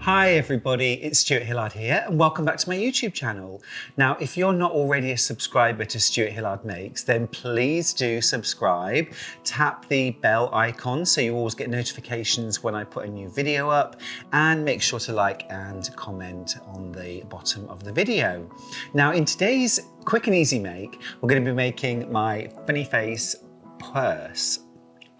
Hi everybody, it's Stuart Hillard here and welcome back to my YouTube channel. Now, if you're not already a subscriber to Stuart Hillard Makes, then please do subscribe. Tap the bell icon so you always get notifications when I put a new video up, and make sure to like and comment on the bottom of the video. Now, in today's quick and easy make, we're going to be making my funny face purse.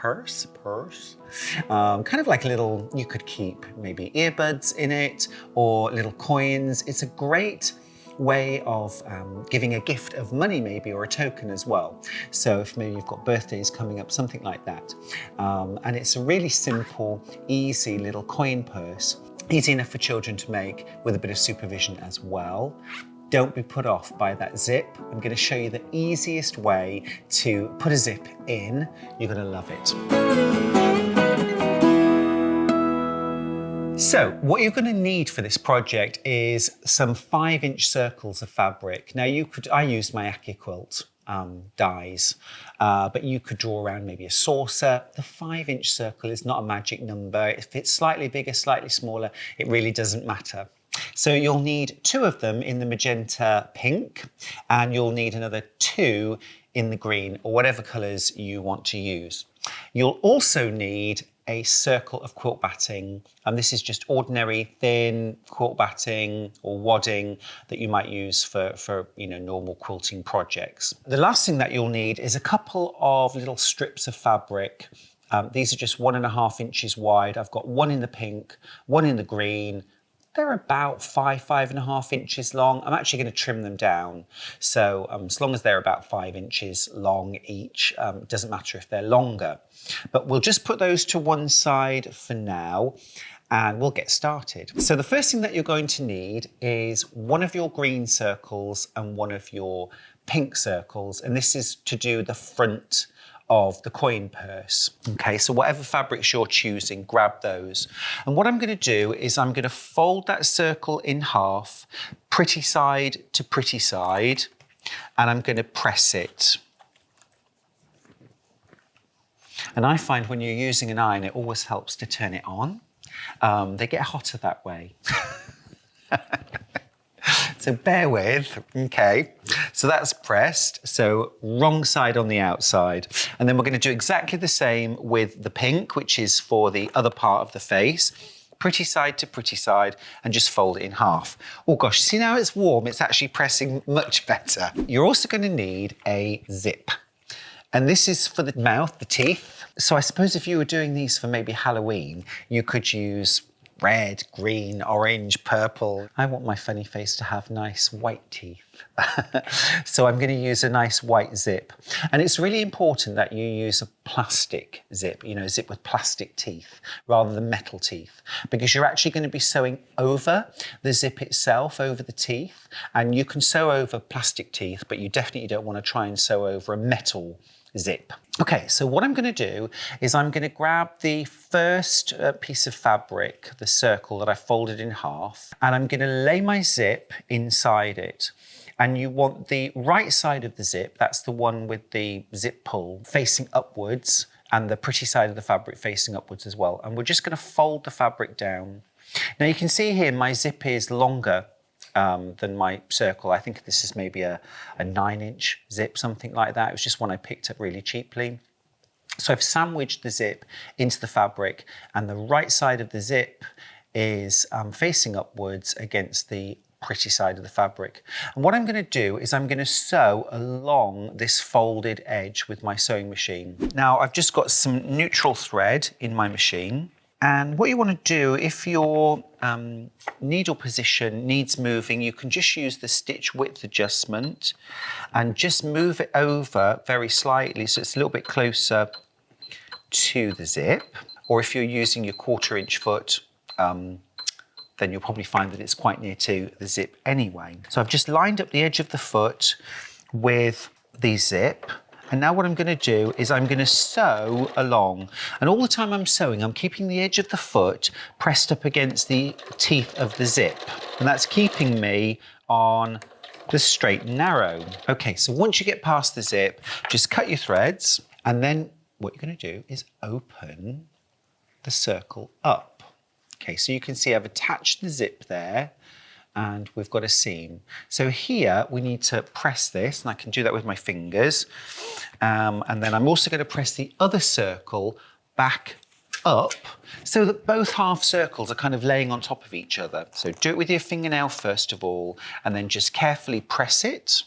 Kind of like a little, you could keep maybe earbuds in it or little coins. It's a great way of giving a gift of money maybe, or a token as well. So if maybe you've got birthdays coming up, something like that. And it's a really simple, easy little coin purse. Easy enough for children to make with a bit of supervision as well. Don't be put off by that zip. I'm going to show you the easiest way to put a zip in. You're going to love it. So what you're going to need for this project is some 5-inch circles of fabric. Now I used my AccuQuilt dies, but you could draw around maybe a saucer. The 5-inch circle is not a magic number. If it's slightly bigger, slightly smaller, it really doesn't matter. So you'll need 2 of them in the magenta pink, and you'll need another 2 in the green, or whatever colours you want to use. You'll also need a circle of quilt batting, and this is just ordinary thin quilt batting or wadding that you might use for normal quilting projects. The last thing that you'll need is a couple of little strips of fabric. These are just 1.5 inches wide. I've got 1 in the pink, 1 in the green. They're about 5.5 inches long. I'm actually going to trim them down. So as long as they're about 5 inches long each, it doesn't matter if they're longer. But we'll just put those to one side for now, and we'll get started. So the first thing that you're going to need is 1 of your green circles and 1 of your pink circles. And this is to do the front of the coin purse. Okay, so whatever fabrics you're choosing, grab those. And what I'm going to do is I'm going to fold that circle in half, pretty side to pretty side, and I'm going to press it. And I find when you're using an iron, it always helps to turn it on. They get hotter that way. So bear with, okay. So that's pressed, so wrong side on the outside. And then we're going to do exactly the same with the pink, which is for the other part of the face. Pretty side to pretty side, and just fold it in half. Oh gosh, see now it's warm, it's actually pressing much better. You're also going to need a zip. And this is for the mouth, the teeth. So I suppose if you were doing these for maybe Halloween, you could use red, green, orange, purple. I want my funny face to have nice white teeth. So I'm going to use a nice white zip. And it's really important that you use a plastic zip, a zip with plastic teeth rather than metal teeth, because you're actually going to be sewing over the zip itself, over the teeth. And you can sew over plastic teeth, but you definitely don't want to try and sew over a metal zip. Okay, so what I'm going to do is I'm going to grab the first piece of fabric, the circle that I folded in half, and I'm going to lay my zip inside it. And you want the right side of the zip, that's the one with the zip pull, facing upwards, and the pretty side of the fabric facing upwards as well. And we're just going to fold the fabric down. Now you can see here my zip is longer than my circle. I think this is maybe a 9-inch zip, something like that. It was just one I picked up really cheaply. So I've sandwiched the zip into the fabric, and the right side of the zip is facing upwards against the pretty side of the fabric. And what I'm going to do is I'm going to sew along this folded edge with my sewing machine. Now I've just got some neutral thread in my machine. And what you want to do, if your needle position needs moving, you can just use the stitch width adjustment and just move it over very slightly so it's a little bit closer to the zip. Or if you're using your 1/4-inch foot, then you'll probably find that it's quite near to the zip anyway. So I've just lined up the edge of the foot with the zip. And now what I'm going to do is I'm going to sew along. And all the time I'm sewing, I'm keeping the edge of the foot pressed up against the teeth of the zip. And that's keeping me on the straight and narrow. Okay, so once you get past the zip, just cut your threads. And then what you're going to do is open the circle up. Okay, so you can see I've attached the zip there and we've got a seam. So here we need to press this, and I can do that with my fingers. And then I'm also going to press the other circle back up so that both half circles are kind of laying on top of each other. So do it with your fingernail first of all, and then just carefully press it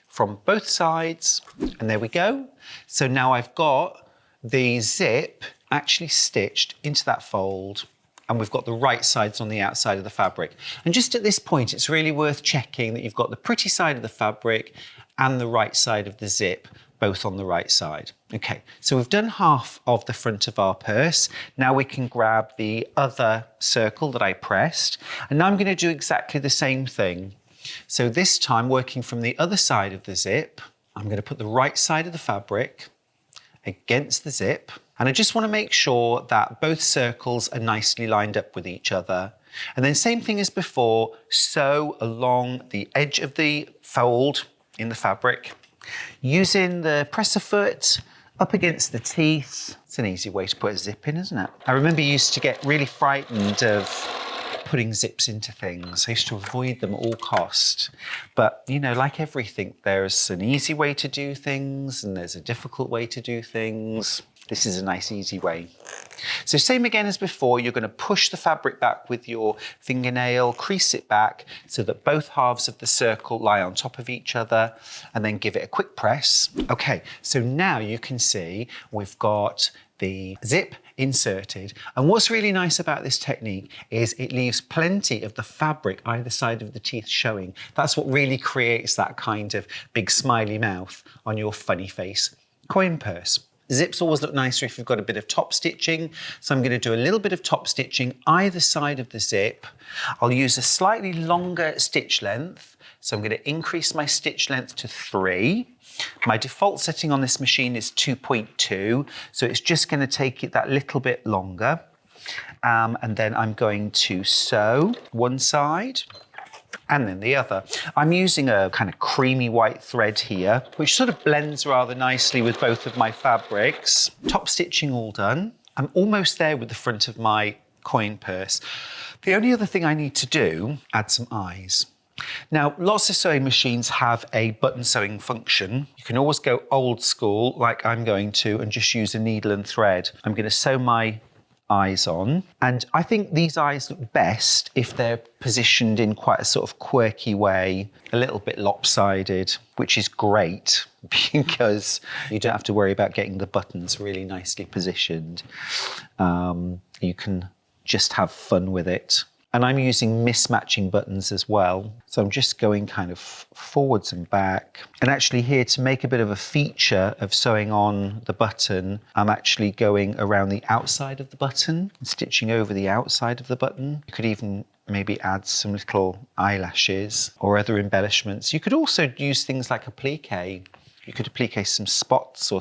from both sides. And there we go. So now I've got the zip actually stitched into that fold, and we've got the right sides on the outside of the fabric. And just at this point, it's really worth checking that you've got the pretty side of the fabric and the right side of the zip both on the right side. Okay, so we've done half of the front of our purse. Now we can grab the other circle that I pressed, and now I'm going to do exactly the same thing. So this time, working from the other side of the zip, I'm going to put the right side of the fabric against the zip. And I just want to make sure that both circles are nicely lined up with each other. And then same thing as before, sew along the edge of the fold in the fabric, using the presser foot up against the teeth. It's an easy way to put a zip in, isn't it? I remember you used to get really frightened of putting zips into things. I used to avoid them at all cost. But, you know, like everything, there's an easy way to do things and there's a difficult way to do things. This is a nice, easy way. So same again as before, you're going to push the fabric back with your fingernail, crease it back so that both halves of the circle lie on top of each other, and then give it a quick press. Okay, so now you can see we've got the zip inserted. And what's really nice about this technique is it leaves plenty of the fabric either side of the teeth showing. That's what really creates that kind of big smiley mouth on your funny face coin purse. Zips always look nicer if you've got a bit of top stitching. So I'm going to do a little bit of top stitching either side of the zip. I'll use a slightly longer stitch length. So I'm going to increase my stitch length to 3. My default setting on this machine is 2.2. So it's just going to take it that little bit longer. And then I'm going to sew one side and then the other. I'm using a kind of creamy white thread here, which sort of blends rather nicely with both of my fabrics. Top stitching all done. I'm almost there with the front of my coin purse. The only other thing I need to do, add some eyes. Now, lots of sewing machines have a button sewing function. You can always go old school, like I'm going to, and just use a needle and thread. I'm going to sew my eyes on, and I think these eyes look best if they're positioned in quite a sort of quirky way, a little bit lopsided, which is great because you don't have to worry about getting the buttons really nicely positioned. You can just have fun with it. And I'm using mismatching buttons as well. So I'm just going kind of forwards and back. And actually here, to make a bit of a feature of sewing on the button, I'm actually going around the outside of the button, stitching over the outside of the button. You could even maybe add some little eyelashes or other embellishments. You could also use things like applique. You could applique some spots or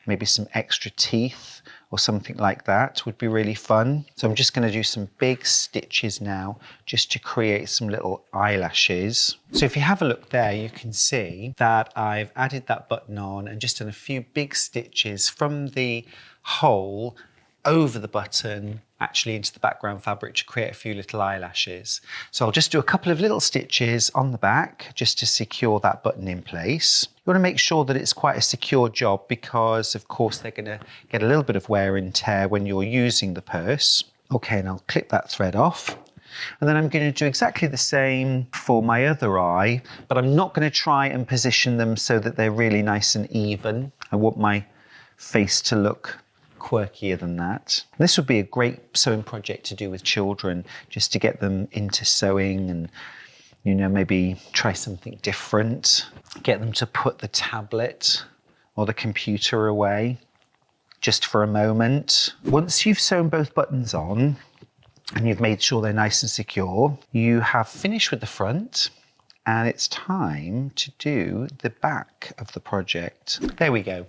maybe some extra teeth or something like that would be really fun. So I'm just going to do some big stitches now just to create some little eyelashes. So if you have a look there, you can see that I've added that button on and just done a few big stitches from the hole over the button, actually into the background fabric to create a few little eyelashes. So I'll just do a couple of little stitches on the back just to secure that button in place. You want to make sure that it's quite a secure job because of course they're going to get a little bit of wear and tear when you're using the purse. Okay, and I'll clip that thread off. And then I'm going to do exactly the same for my other eye, but I'm not going to try and position them so that they're really nice and even. I want my face to look quirkier than that. This would be a great sewing project to do with children, just to get them into sewing and, you know, maybe try something different. Get them to put the tablet or the computer away just for a moment. Once you've sewn both buttons on and you've made sure they're nice and secure, you have finished with the front and it's time to do the back of the project. There we go.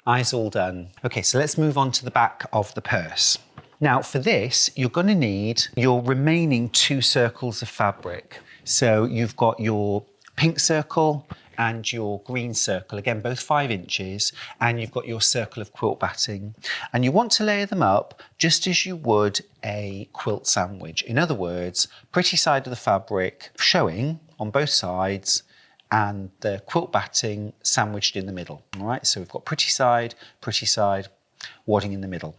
Eyes all done. Okay, so let's move on to the back of the purse. Now for this, you're going to need your remaining 2 circles of fabric. So you've got your pink circle and your green circle, again, both 5 inches, and you've got your circle of quilt batting. And you want to layer them up just as you would a quilt sandwich. In other words, pretty side of the fabric showing on both sides and the quilt batting sandwiched in the middle. All right, so we've got pretty side, wadding in the middle.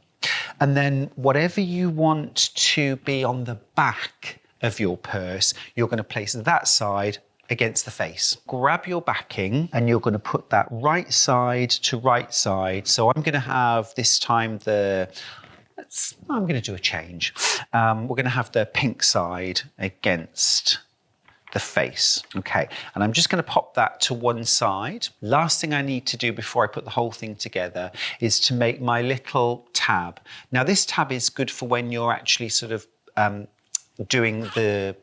And then whatever you want to be on the back of your purse, you're going to place that side against the face. Grab your backing and you're going to put that right side to right side. So I'm going to have this time I'm going to do a change. We're going to have the pink side against the face. Okay, and I'm just going to pop that to one side. Last thing I need to do before I put the whole thing together is to make my little tab. Now this tab is good for when you're actually sort of doing the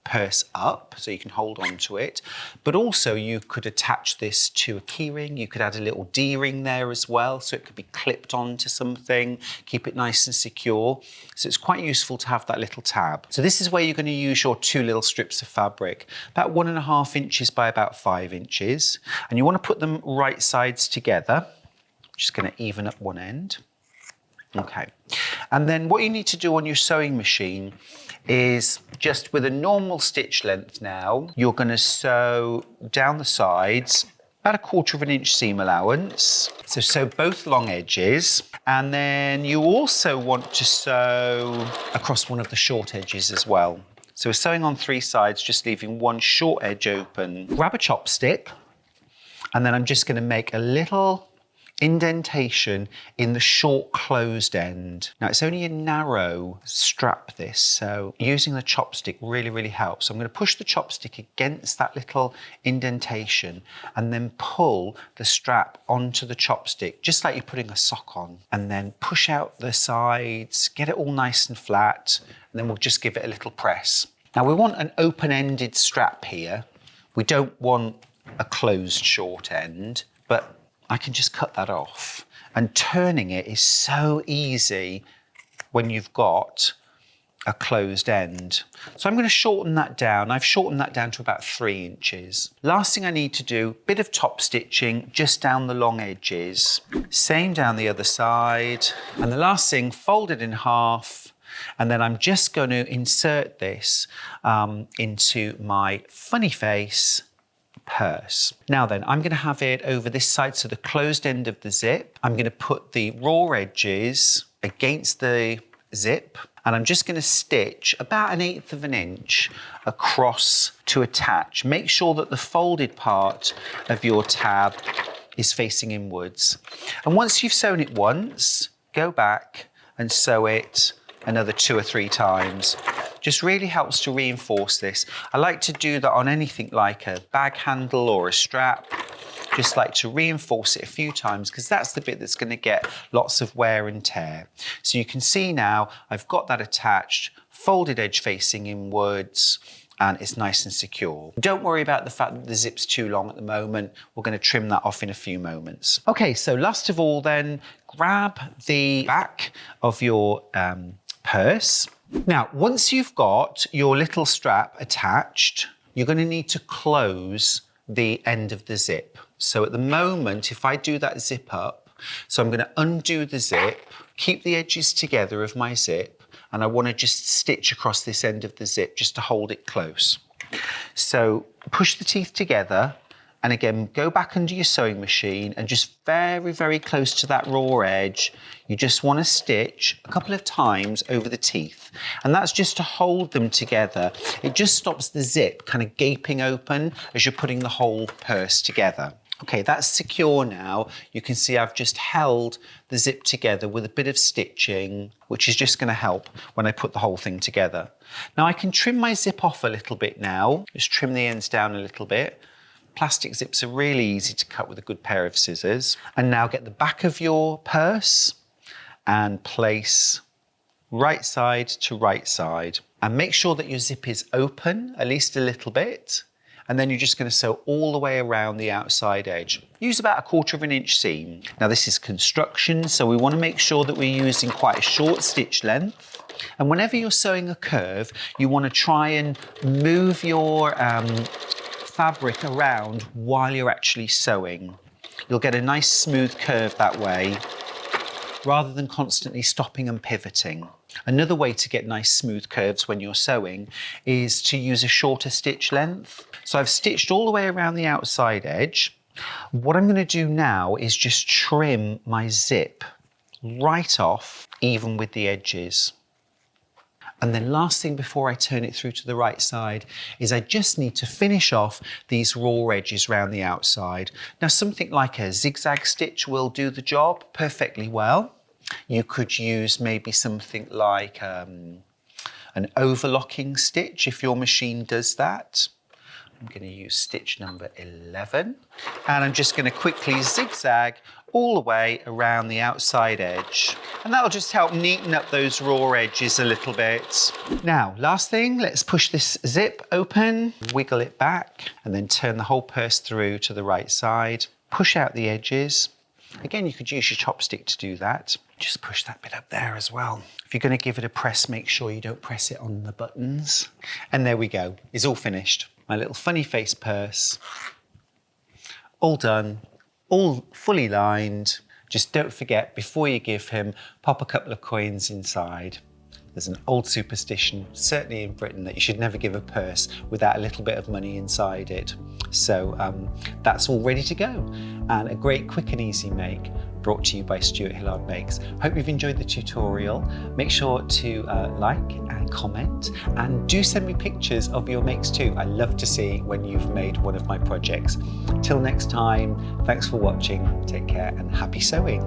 purse up, so you can hold on to it, but also you could attach this to a key ring. You could add a little D-ring there as well, so it could be clipped onto something, keep it nice and secure. So it's quite useful to have that little tab. So this is where you're going to use your 2 little strips of fabric, about 1.5 inches by about 5 inches, and you want to put them right sides together. Just going to even up one end. Okay, and then what you need to do on your sewing machine is just with a normal stitch length now, you're going to sew down the sides about 1/4 inch seam allowance. So sew both long edges, and then you also want to sew across one of the short edges as well. So we're sewing on 3 sides, just leaving one short edge open. Grab a chopstick, and then I'm just going to make a little indentation in the short closed end. Now it's only a narrow strap this, so using the chopstick really helps. So I'm going to push the chopstick against that little indentation and then pull the strap onto the chopstick, just like you're putting a sock on, and then push out the sides, get it all nice and flat, and then we'll just give it a little press. Now we want an open-ended strap here. We don't want a closed short end, but I can just cut that off. And turning it is so easy when you've got a closed end. So I'm going to shorten that down. I've shortened that down to about 3 inches. Last thing I need to do, bit of top stitching just down the long edges. Same down the other side. And the last thing, fold it in half. And then I'm just going to insert this into my funny face purse. Now then, I'm going to have it over this side, so the closed end of the zip. I'm going to put the raw edges against the zip, and I'm just going to stitch about 1/8 inch across to attach. Make sure that the folded part of your tab is facing inwards. And once you've sewn it once, go back and sew it another 2 or 3 times. Just really helps to reinforce this. I like to do that on anything like a bag handle or a strap. Just like to reinforce it a few times, because that's the bit that's going to get lots of wear and tear. So you can see now I've got that attached, folded edge facing inwards, and it's nice and secure. Don't worry about the fact that the zip's too long at the moment. We're going to trim that off in a few moments. Okay, so last of all then, grab the back of your purse. Now, once you've got your little strap attached, you're going to need to close the end of the zip. So at the moment, if I do that zip up, so I'm going to undo the zip, keep the edges together of my zip, and I want to just stitch across this end of the zip just to hold it close. So push the teeth together, and again, go back under your sewing machine and just very close to that raw edge, you just want to stitch a couple of times over the teeth. And that's just to hold them together. It just stops the zip kind of gaping open as you're putting the whole purse together. Okay, that's secure now. You can see I've just held the zip together with a bit of stitching, which is just going to help when I put the whole thing together. Now I can trim my zip off a little bit now. Just trim the ends down a little bit. Plastic zips are really easy to cut with a good pair of scissors. And now get the back of your purse and place right side to right side. And make sure that your zip is open, at least a little bit. And then you're just going to sew all the way around the outside edge. Use about 1/4 inch seam. Now this is construction, so we want to make sure that we're using quite a short stitch length. And whenever you're sewing a curve, you want to try and move your fabric around while you're actually sewing. You'll get a nice smooth curve that way, rather than constantly stopping and pivoting. Another way to get nice smooth curves when you're sewing is to use a shorter stitch length. So I've stitched all the way around the outside edge. What I'm going to do now is just trim my zip right off, even with the edges. And then last thing before I turn it through to the right side is I just need to finish off these raw edges around the outside. Now something like a zigzag stitch will do the job perfectly well. You could use maybe something like an overlocking stitch if your machine does that. I'm going to use stitch number 11, and I'm just going to quickly zigzag all the way around the outside edge, and that'll just help neaten up those raw edges a little bit. Now, last thing, let's push this zip open, wiggle it back, and then turn the whole purse through to the right side. Push out the edges. Again, you could use your chopstick to do that. Just push that bit up there as well. If you're going to give it a press, make sure you don't press it on the buttons. And there we go, it's all finished. My little funny face purse, all done, all fully lined. Just don't forget, before you give him, pop a couple of coins inside. There's an old superstition, certainly in Britain, that you should never give a purse without a little bit of money inside it. So that's all ready to go. And a great quick and easy make, brought to you by Stuart Hillard Makes. Hope you've enjoyed the tutorial. Make sure to like and comment, and do send me pictures of your makes too. I love to see when you've made one of my projects. Till next time, thanks for watching, take care and happy sewing.